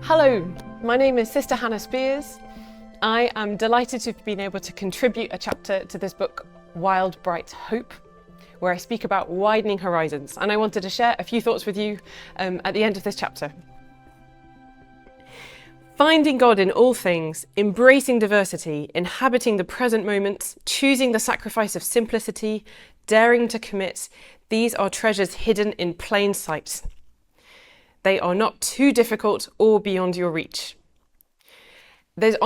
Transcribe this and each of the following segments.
Hello, my name is Sister Hannah Spears. I am delighted to have been able to contribute a chapter to this book, Wild Bright Hope, where I speak about widening horizons. And I wanted to share a few thoughts with you at the end of this chapter. Finding God in all things, embracing diversity, inhabiting the present moment, choosing the sacrifice of simplicity, daring to commit, these are treasures hidden in plain sight. They are not too difficult or beyond your reach. There's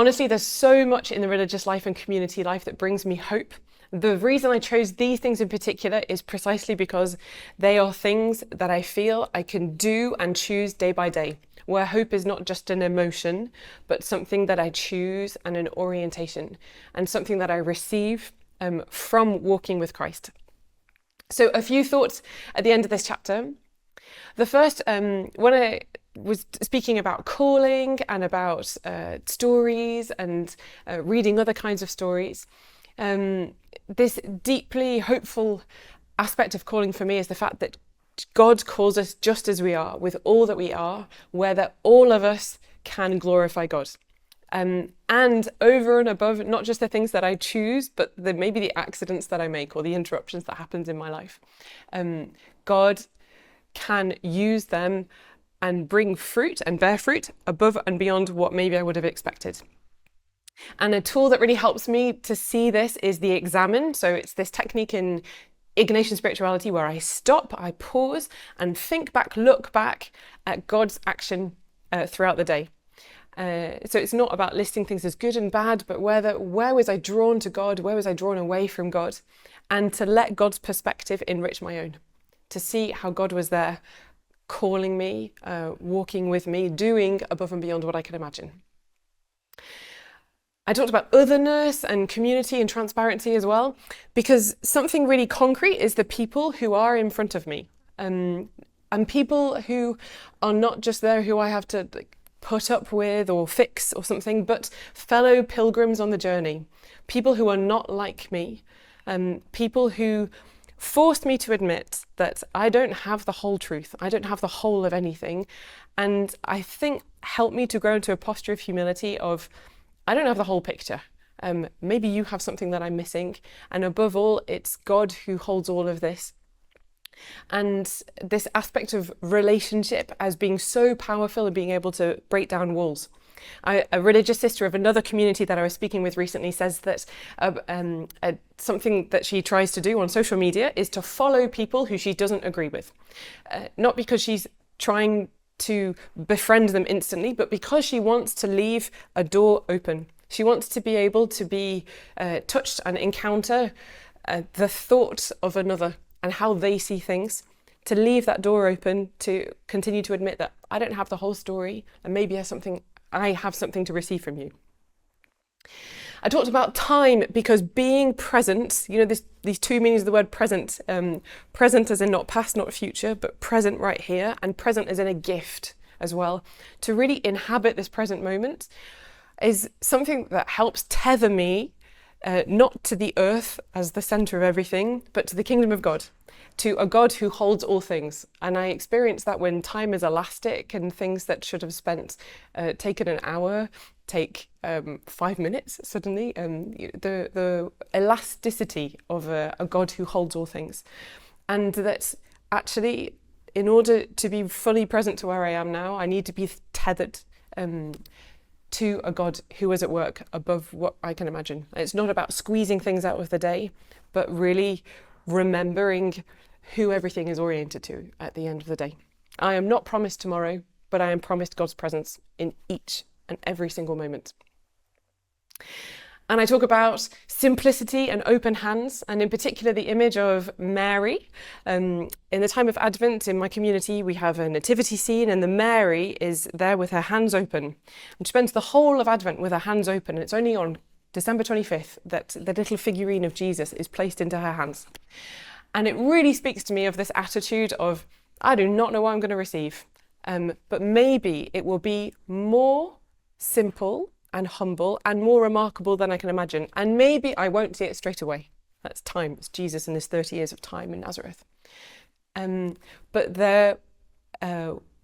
so much in the religious life and community life that brings me hope. The reason I chose these things in particular is precisely because they are things that I feel I can do and choose day by day, where hope is not just an emotion, but something that I choose and an orientation, and something that I receive from walking with Christ. So a few thoughts at the end of this chapter. The first, when I was speaking about calling and about stories and reading other kinds of stories, this deeply hopeful aspect of calling for me is the fact that God calls us just as we are, with all that we are, where that all of us can glorify God. And over and above, not just the things that I choose, but maybe the accidents that I make or the interruptions that happens in my life. God can use them and bring fruit and bear fruit above and beyond what maybe I would have expected. And a tool that really helps me to see this is the examine. So it's this technique in Ignatian spirituality where I stop, I pause and think back, look back at God's action throughout the day. So it's not about listing things as good and bad, but where was I drawn to God? Where was I drawn away from God? And to let God's perspective enrich my own. To see how God was there, calling me, walking with me, doing above and beyond what I could imagine. I talked about otherness and community and transparency as well, because something really concrete is the people who are in front of me, and people who are not just there who I have to put up with or fix or something, but fellow pilgrims on the journey, people who are not like me, people who forced me to admit that I don't have the whole truth. I don't have the whole of anything. And I think helped me to grow into a posture of humility of, I don't have the whole picture. Maybe you have something that I'm missing. And above all, it's God who holds all of this. And this aspect of relationship as being so powerful and being able to break down walls. A religious sister of another community that I was speaking with recently says that something that she tries to do on social media is to follow people who she doesn't agree with. Not because she's trying to befriend them instantly, but because she wants to leave a door open. She wants to be able to be touched and encounter the thought of another and how they see things. To leave that door open, to continue to admit that I don't have the whole story and maybe I have something to receive from you. I talked about time because being present, these two meanings of the word present, present as in not past, not future, but present right here, and present as in a gift as well. To really inhabit this present moment is something that helps tether me not to the earth as the center of everything, but to the kingdom of God, to a God who holds all things. And I experience that when time is elastic and things that should have taken an hour take 5 minutes suddenly. The elasticity of a God who holds all things. And that actually, in order to be fully present to where I am now, I need to be tethered to a God who is at work above what I can imagine. It's not about squeezing things out of the day, but really remembering who everything is oriented to at the end of the day. I am not promised tomorrow, but I am promised God's presence in each and every single moment. And I talk about simplicity and open hands, and in particular the image of Mary. In the time of Advent in my community, we have a nativity scene, and the Mary is there with her hands open. And she spends the whole of Advent with her hands open, and it's only on December 25th that the little figurine of Jesus is placed into her hands. And it really speaks to me of this attitude of, I do not know what I'm going to receive, but maybe it will be more simple and humble and more remarkable than I can imagine. And maybe I won't see it straight away. That's time. It's Jesus and his 30 years of time in Nazareth. But there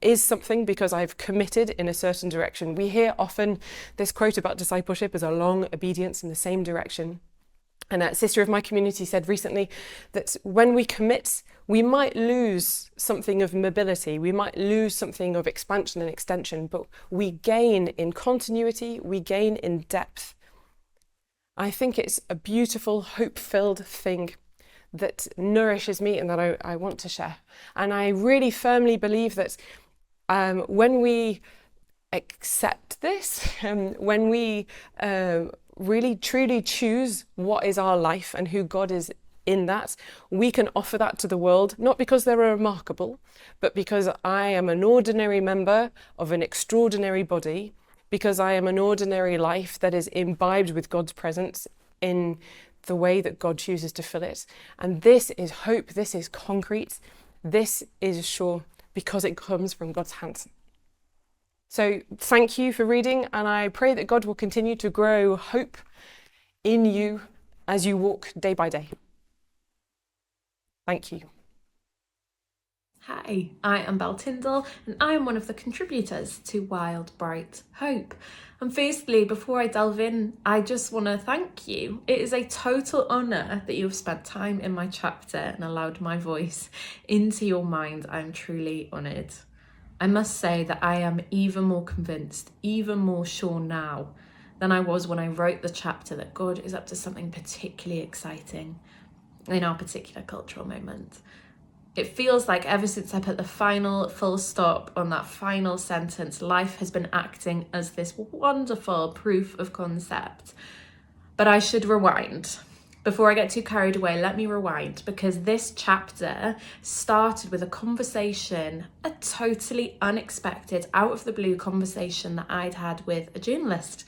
is something because I've committed in a certain direction. We hear often this quote about discipleship as a long obedience in the same direction. And a sister of my community said recently that when we commit, we might lose something of mobility, we might lose something of expansion and extension, but we gain in continuity, we gain in depth. I think it's a beautiful, hope-filled thing that nourishes me and that I want to share. And I really firmly believe that when we accept this, when we really truly choose what is our life and who God is in that, we can offer that to the world, not because they're remarkable, but because I am an ordinary member of an extraordinary body, because I am an ordinary life that is imbibed with God's presence in the way that God chooses to fill it. And this is hope, this is concrete, this is sure, because it comes from God's hands. So thank you for reading, and I pray that God will continue to grow hope in you as you walk day by day. Thank you. Hi, I am Belle Tyndall and I am one of the contributors to Wild Bright Hope. And firstly, before I delve in, I just want to thank you. It is a total honour that you have spent time in my chapter and allowed my voice into your mind. I'm truly honoured. I must say that I am even more convinced, even more sure now than I was when I wrote the chapter that God is up to something particularly exciting in our particular cultural moment. It feels like ever since I put the final full stop on that final sentence, life has been acting as this wonderful proof of concept. But I should rewind. Before I get too carried away, let me rewind, because this chapter started with a conversation, a totally unexpected, out of the blue conversation that I'd had with a journalist.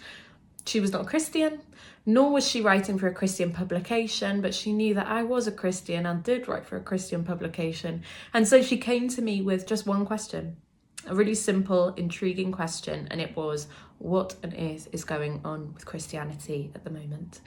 She was not Christian, nor was she writing for a Christian publication, but she knew that I was a Christian and did write for a Christian publication. And so she came to me with just one question, a really simple, intriguing question, and it was, what on earth is going on with Christianity at the moment?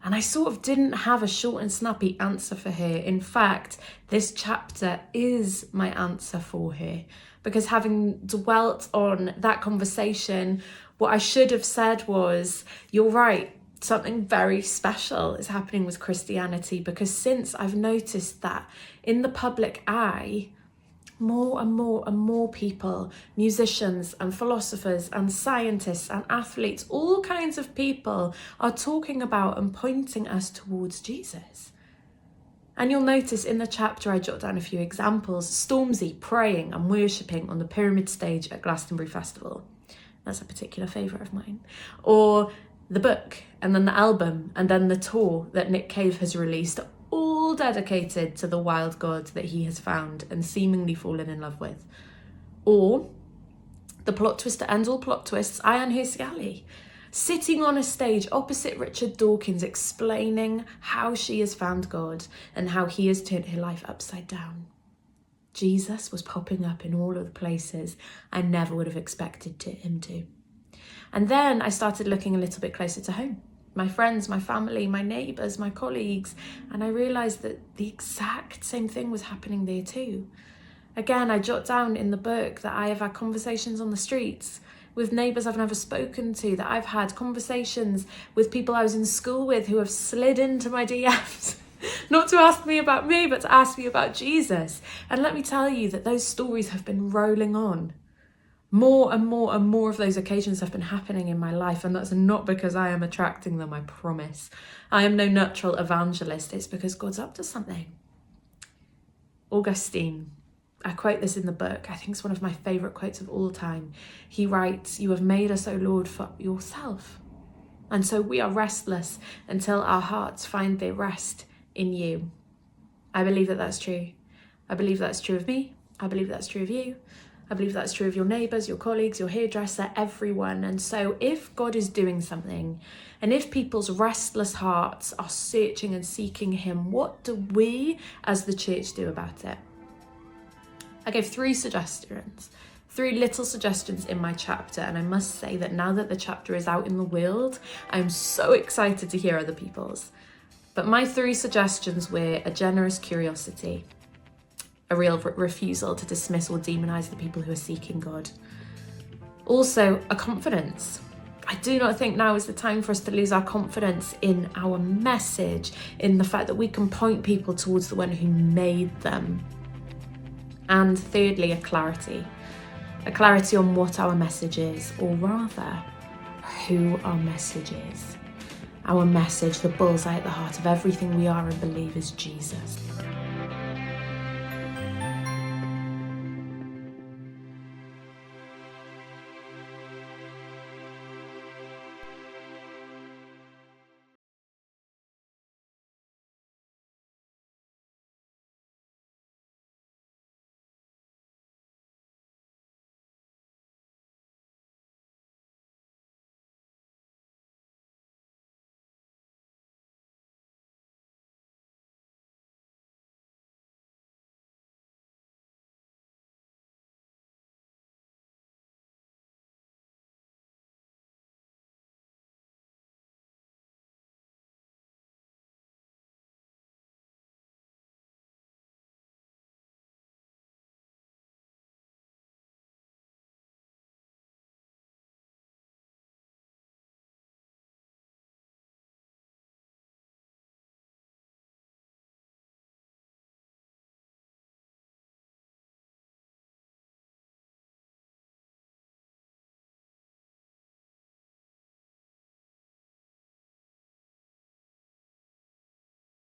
And I sort of didn't have a short and snappy answer for her. In fact, this chapter is my answer for her, because having dwelt on that conversation, what I should have said was, you're right, something very special is happening with Christianity, because since I've noticed that in the public eye, more and more and more people, musicians and philosophers and scientists and athletes, all kinds of people are talking about and pointing us towards Jesus. And you'll notice in the chapter I jot down a few examples. Stormzy praying and worshipping on the Pyramid stage at Glastonbury Festival. That's a particular favourite of mine. Or the book, and then the album, and then the tour that Nick Cave has released, all dedicated to the wild God that he has found and seemingly fallen in love with. Or the plot twist to end all plot twists, Ayaan Hirsi Ali, sitting on a stage opposite Richard Dawkins, explaining how she has found God and how he has turned her life upside down. Jesus was popping up in all of the places I never would have expected him to. And then I started looking a little bit closer to home. My friends, my family, my neighbours, my colleagues, and I realised that the exact same thing was happening there too. Again, I jot down in the book that I have had conversations on the streets with neighbours I've never spoken to, that I've had conversations with people I was in school with who have slid into my DMs, not to ask me about me, but to ask me about Jesus. And let me tell you that those stories have been rolling on. More and more and more of those occasions have been happening in my life, and that's not because I am attracting them, I promise. I am no natural evangelist, it's because God's up to something. Augustine, I quote this in the book, I think it's one of my favourite quotes of all time. He writes, "You have made us, O Lord, for yourself. And so we are restless until our hearts find their rest in you." I believe that that's true. I believe that's true of me. I believe that's true of you. I believe that's true of your neighbours, your colleagues, your hairdresser, everyone. And so if God is doing something, and if people's restless hearts are searching and seeking him, what do we as the church do about it? I gave three little suggestions in my chapter, and I must say that now that the chapter is out in the world, I'm so excited to hear other people's. But my three suggestions were a generous curiosity, a real refusal to dismiss or demonize the people who are seeking God. Also, a confidence. I do not think now is the time for us to lose our confidence in our message, in the fact that we can point people towards the one who made them. And thirdly, a clarity on what our message is, or rather, who our message is. Our message, the bullseye at the heart of everything we are and believe, is Jesus.